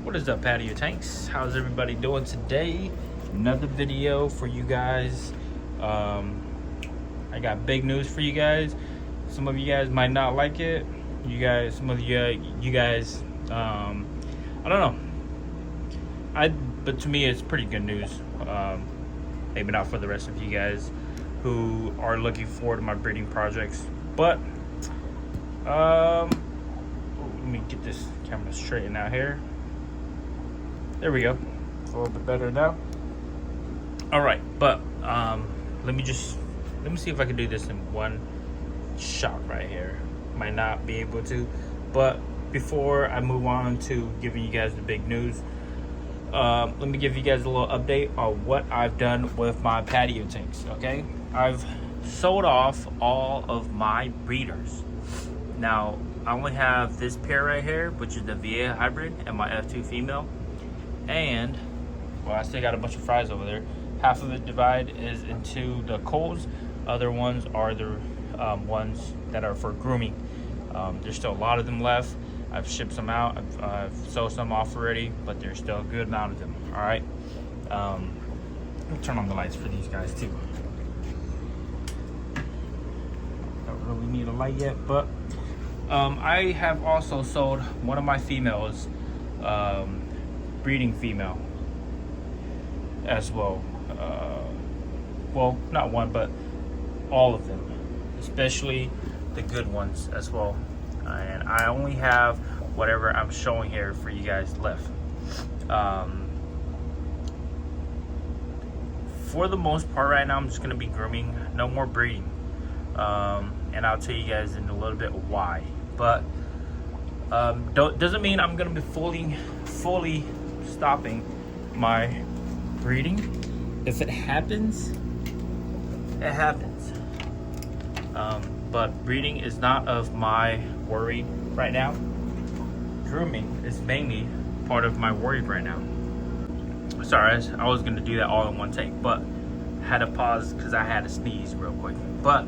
What is up, Patio Tanks? How's everybody doing today? Another video for you guys. I got big news for you guys. Some of you guys might not like it. Some of you guys, I don't know. But to me, it's pretty good news. Maybe not for the rest of you guys who are looking forward to my breeding projects. But, let me get this camera straightened out here. There we go. It's a little bit better now. All right, but let me see if I can do this in one shot right here. Might not be able to, but before I move on to giving you guys the big news, let me give you guys a little update on what I've done with my patio tanks. Okay, I've sold off all of my breeders. Now I only have this pair right here, which is the VA hybrid and my F2 female. And well, I still got a bunch of fries over there. Half of it divide is into the coals. Other ones are the ones that are for grooming. There's still a lot of them left. I've shipped some out. I've sold some off already, but there's still a good amount of them. All right. Let me turn on the lights for these guys too. Don't really need a light yet, but I have also sold one of my females. Breeding female as well. Well, not one, but all of them, especially the good ones as well. And I only have whatever I'm showing here for you guys left. For the most part right now, I'm just going to be grooming, no more breeding. And I'll tell you guys in a little bit why. But doesn't mean I'm going to be fully stopping my breeding. If it happens, it happens. But breeding is not of my worry right now. Grooming is mainly part of my worry right now. Sorry, I was gonna do that all in one take, but had to pause because I had to sneeze real quick. But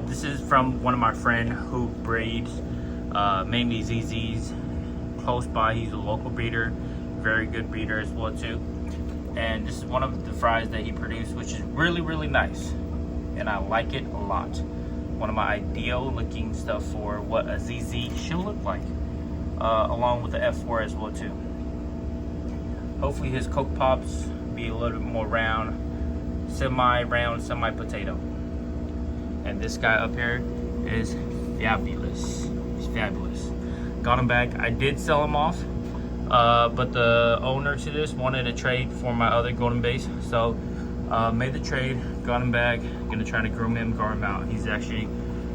this is from one of my friends who breeds mainly ZZs close by. He's a local breeder, very good breeder as well too. And this is one of the fries that he produced, which is really nice, and I like it a lot. One of my ideal looking stuff for what a ZZ should look like, along with the F4 as well too. Hopefully his Coke Pops be a little bit more round, semi-round, semi-potato. And this guy up here is fabulous. He's fabulous. Got him back. I did sell him off. But the owner to this wanted a trade for my other golden base, so made the trade, got him back. Gonna try to groom him, guard him out. He's actually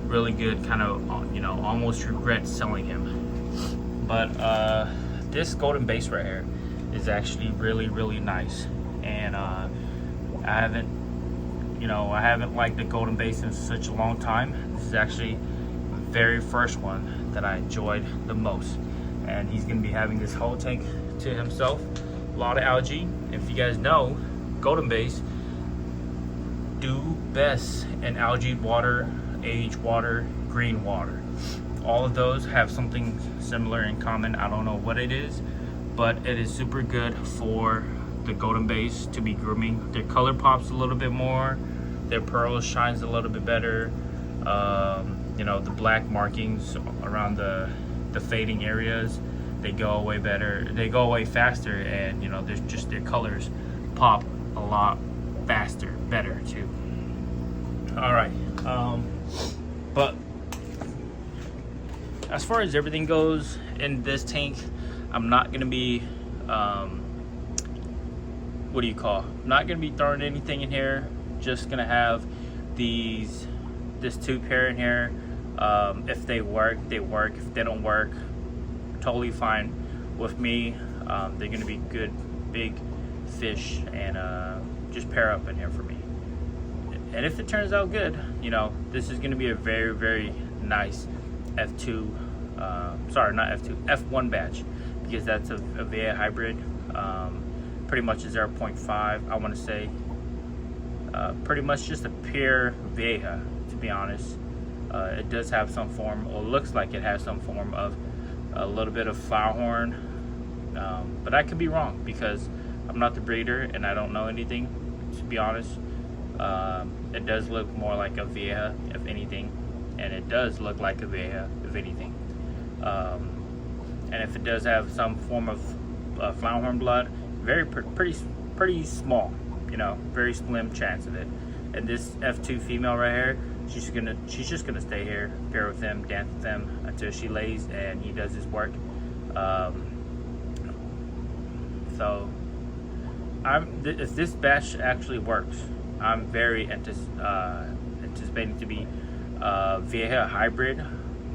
really good. Kind of, almost regret selling him. But this golden base right here is actually really nice, and I haven't liked the golden base in such a long time. This is actually the very first one that I enjoyed the most. And he's gonna be having this whole tank to himself. A lot of algae. If you guys know, golden base do best in algae water, age water, green water. All of those have something similar in common. I don't know what it is, but it is super good for the golden base to be grooming. Their color pops a little bit more. Their pearls shines a little bit better. The black markings around the fading areas, they go away better, they go away faster, and there's just their colors pop a lot faster, better too. All right, but as far as everything goes in this tank, I'm not gonna be I'm not gonna be throwing anything in here. Just gonna have this tube pair in here. If they work, they work. If they don't work, totally fine with me. They're gonna be good big fish, and just pair up in here for me. And if it turns out good, this is gonna be a very nice F2, sorry, not F2, F1 batch, because that's a VA hybrid. Pretty much a 0.5, I want to say. Pretty much just a pure Vieja, to be honest. It does have some form, or looks like it has some form of a little bit of Flowerhorn, but I could be wrong because I'm not the breeder and I don't know anything, to be honest. It does look more like a Vieja, if anything, and it does look like a Vieja, if anything. And if it does have some form of Flowerhorn blood, pretty small, you know, very slim chance of it. And this F2 female right here, she's just gonna stay here, pair with him, dance with him until she lays and he does his work. So if this batch actually works, I'm very anticipating to be Vieja hybrid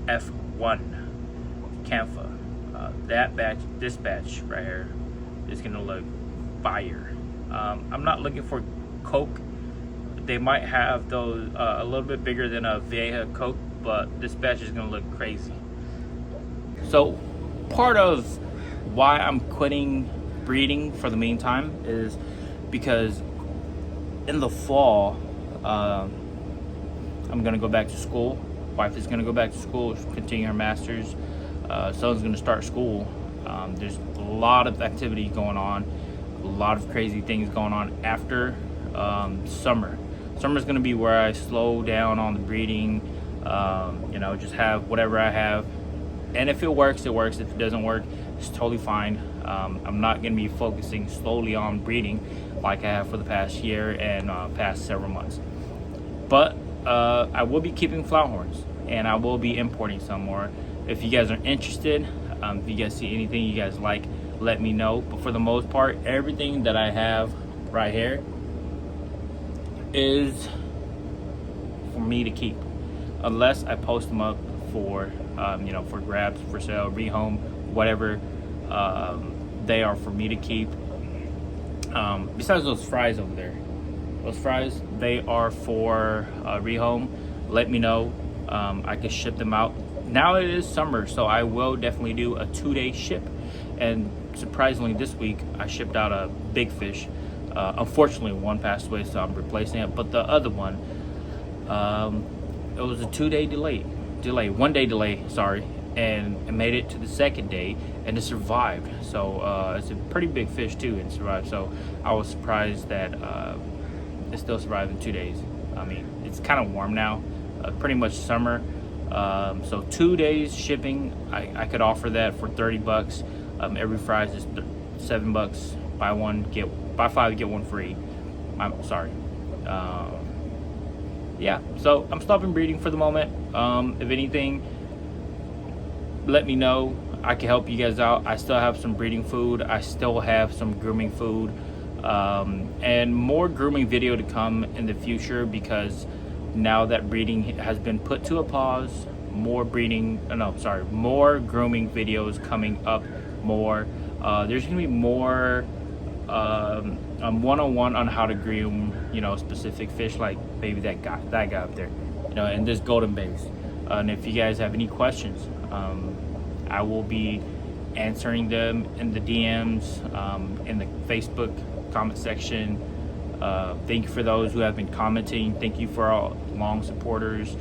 F1 Canfa. That batch, this batch right here, is gonna look fire. I'm not looking for Coke. They might have those a little bit bigger than a Vieja Coke, but this batch is gonna look crazy. So part of why I'm quitting breeding for the meantime is because in the fall, I'm gonna go back to school. Wife is gonna go back to school, continue her master's. Son's gonna start school. There's a lot of activity going on, a lot of crazy things going on after summer. Summer's gonna be where I slow down on the breeding, you know, just have whatever I have. And if it works, it works. If it doesn't work, it's totally fine. I'm not gonna be focusing solely on breeding like I have for the past year and past several months. But I will be keeping Flowerhorns and I will be importing some more. If you guys are interested, if you guys see anything you guys like, let me know. But for the most part, everything that I have right here is for me to keep, unless I post them up for you know, for grabs, for sale, rehome, whatever. They are for me to keep. Besides those fries over there, those fries, they are for rehome. Let me know. I can ship them out. Now it is summer, so I will definitely do a 2-day ship. And surprisingly, this week I shipped out a big fish. Unfortunately, one passed away, so I'm replacing it. But the other one, it was a 2-day delay, 1-day delay, sorry, and it made it to the 2nd day, and it survived. So it's a pretty big fish too, and survived. So I was surprised that it still survived in 2 days. I mean, it's kind of warm now, pretty much summer. So 2 days shipping, I could offer that for $30. Every fry is $7. Buy 5 get 1 free. I'm sorry. Yeah, so I'm stopping breeding for the moment. If anything, let me know. I can help you guys out. I still have some breeding food. I still have some grooming food, and more grooming video to come in the future, because now that breeding has been put to a pause, more grooming videos coming up more. There's gonna be more one-on-one on how to groom, you know, specific fish, like maybe that guy up there, you know, and this golden base. And if you guys have any questions, I will be answering them in the DMs, in the Facebook comment section. Thank you for those who have been commenting. Thank you for all long supporters.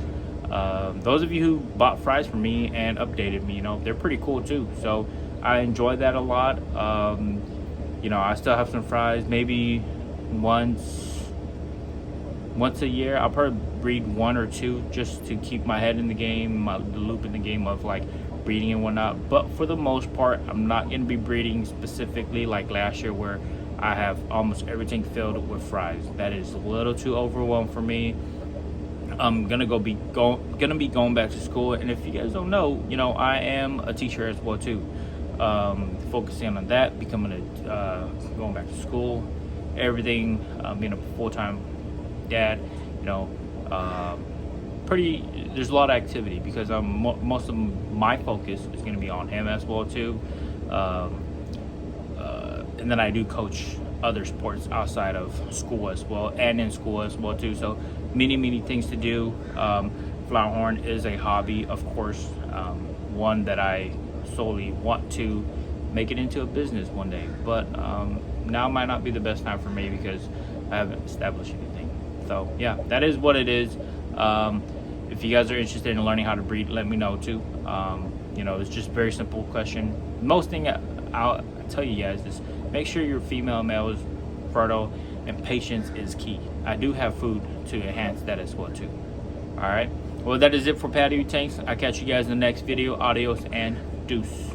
Those of you who bought fries from me and updated me, you know, they're pretty cool too. So I enjoy that a lot. You know, I still have some fries. Maybe once a year, I'll probably breed 1 or 2 just to keep my head in the game, the loop in the game of like breeding and whatnot. But for the most part, I'm not going to be breeding specifically like last year, where I have almost everything filled with fries. That is a little too overwhelmed for me. I'm gonna be going back to school, and if you guys don't know, you know, I am a teacher as well too. Focusing on that, going back to school, everything, being a full-time dad, you know, there's a lot of activity, because most of my focus is going to be on him as well too. And then I do coach other sports outside of school as well, and in school as well too. So many things to do. Flowerhorn is a hobby, of course, one that I solely want to make it into a business one day. But now might not be the best time for me, because I haven't established anything. So yeah, that is what it is. If you guys are interested in learning how to breed, let me know too. You know, it's just a very simple question. Most thing I'll tell you guys this: make sure your female male is fertile, and patience is key. I do have food to enhance that as well too. All right. Well, that is it for patio tanks. I'll catch you guys in the next video. Adios and deuce.